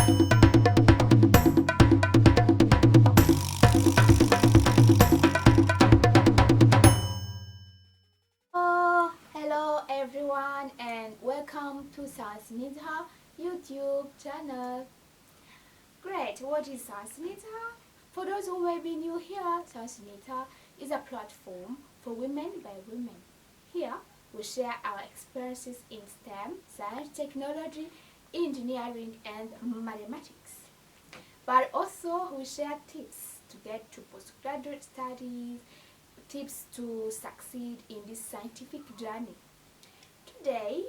Hello everyone and welcome to Science Nita YouTube channel. Great, what is Science Nita? For those who may be new here, Science Nita is a platform for women by women. Here we share our experiences in STEM, science, technology, engineering and mathematics. But also we share tips to get to postgraduate studies, tips to succeed in this scientific journey. Today,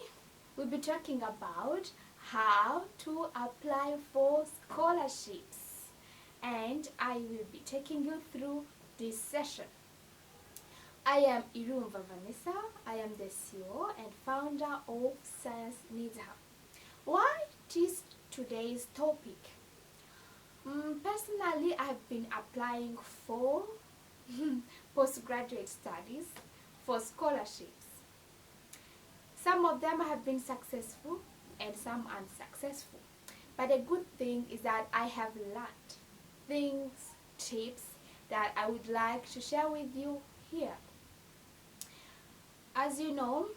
we'll be talking about how to apply for scholarships, and I will be taking you through this session. I am Irumva Vanessa. I am the CEO and founder of Science Needs Hub. Why is today's topic? Personally, I've been applying for postgraduate studies for scholarships. Some of them have been successful and some unsuccessful. But the good thing is that I have learned things, tips that I would like to share with you here. As you know,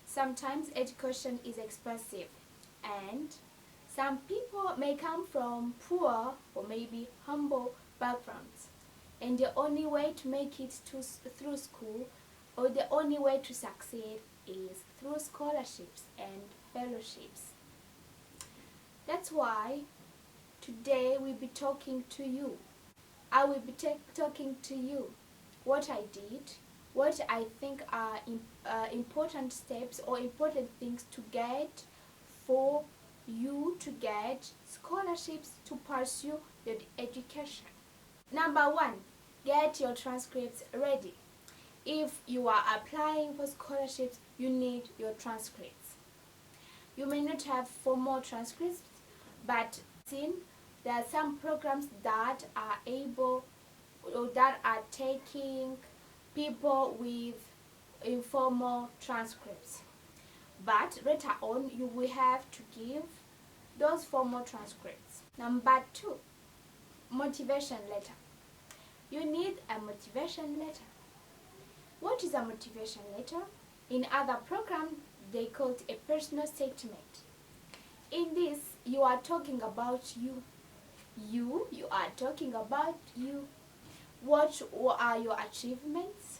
sometimes education is expensive and some people may come from poor or maybe humble backgrounds. And the only way to make it through school, or the only way to succeed, is through scholarships and fellowships. That's why today we'll be talking to you. I will be talking to you what I did, what I think are important steps or important things to get for you to get scholarships to pursue your education. Number one, get your transcripts ready. If you are applying for scholarships, you need your transcripts. You may not have formal transcripts, but there are some programs that are able or that are taking people with informal transcripts. But later on, you will have to give those formal transcripts. Number two, motivation letter. You need a motivation letter. What is a motivation letter? In other programs, they call it a personal statement. In this, you are talking about you. You are talking about you. What are your achievements?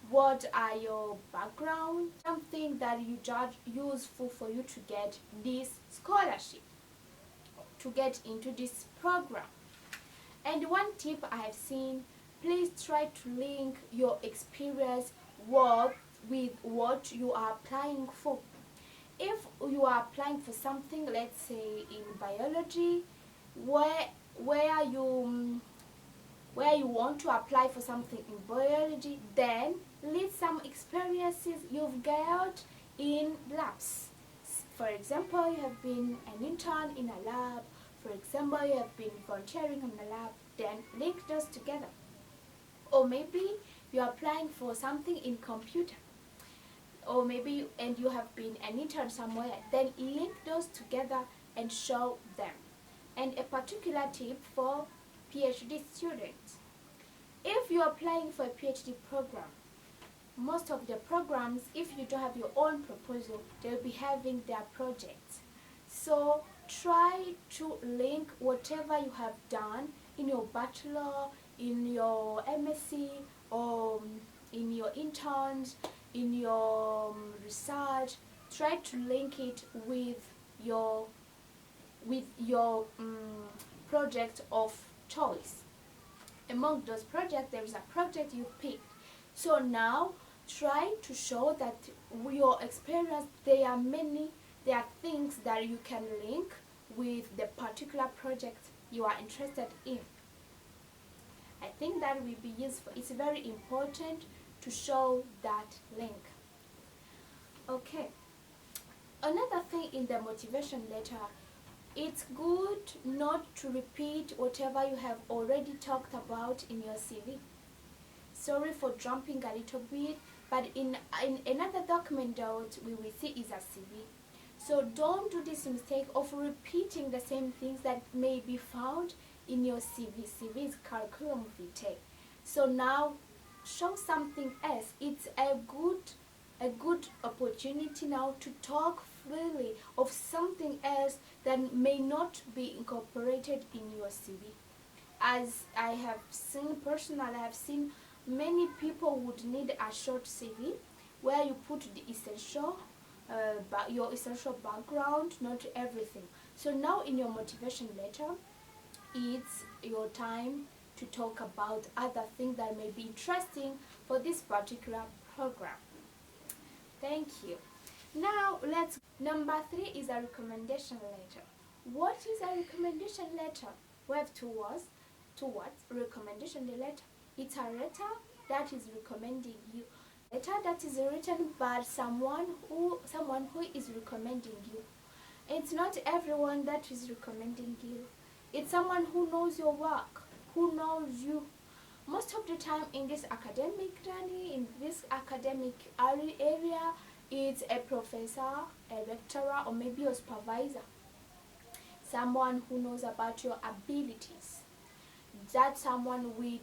What are your background? Something that you judge useful for you to get this scholarship, to get into this program. And one tip I have seen, please try to link your experience with what you are applying for. If you are applying for something, let's say in biology, where you want to apply for something in biology, then list some experiences you've got in labs. For example, you have been an intern in a lab. For example, you have been volunteering in a lab. Then link those together. Or maybe you are applying for something in computer. Or maybe and you have been an intern somewhere. Then link those together and show them. And a particular tip for PhD students. If you are applying for a PhD program, most of the programs, if you don't have your own proposal, they'll be having their projects. So try to link whatever you have done in your bachelor, in your MSc, or in your interns, in your research. Try to link it with your project of choice. Among those projects, there is a project you picked. So now try to show that your experience, there are things that you can link with the particular project you are interested in. I think that will be useful. It's very important to show that link. Okay. Another thing in the motivation letter, it's good not to repeat whatever you have already talked about in your CV. Sorry for jumping a little bit, but in another document that we will see is a CV. So don't do this mistake of repeating the same things that may be found in your CV. CV is curriculum vitae. So now show something else. It's a good opportunity now to talk freely of something else that may not be incorporated in your CV. As I have seen personally, I have seen many people would need a short CV where you put the essential, your essential background, not everything. So now in your motivation letter, it's your time to talk about other things that may be interesting for this particular program. Thank you. Now let's number 3 is a recommendation letter. What is a recommendation letter? We have two words, recommendation letter. It's a letter that is recommending you. Letter that is written by someone who is recommending you. It's not everyone that is recommending you. It's someone who knows your work, who knows you. Most of the time in this academic journey, in this academic area, it's a professor, a lecturer, or maybe a supervisor. Someone who knows about your abilities. That someone we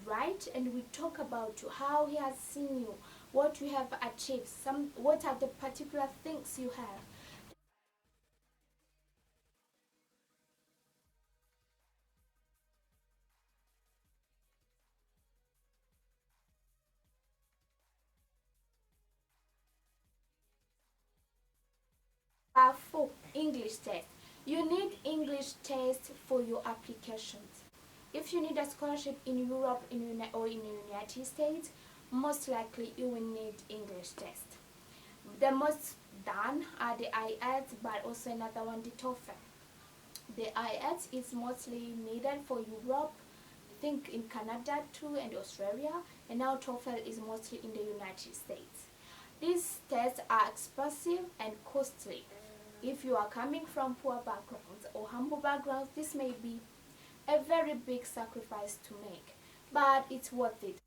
write and we talk about you, how he has seen you, what you have achieved, what are the particular things you have. For English test. You need English test for your applications. If you need a scholarship in Europe or in the United States, most likely you will need English test. The most done are the IELTS, but also another one, the TOEFL. The IELTS is mostly needed for Europe, I think in Canada too, and Australia, and now TOEFL is mostly in the United States. These tests are expensive and costly. If you are coming from poor backgrounds or humble backgrounds, this may be a very big sacrifice to make, but it's worth it.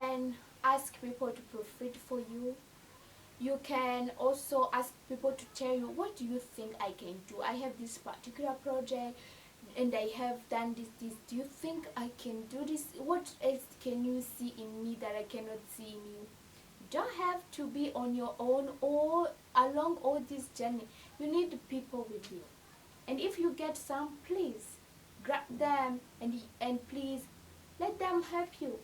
And ask people to proofread for you. You can also ask people to tell you, what do you think I can do? I have this particular project and I have done this. Do you think I can do this? What else can you see in me that I cannot see in you? You don't have to be on your own or along all this journey. You need people with you. And if you get some, please grab them and please let them help you.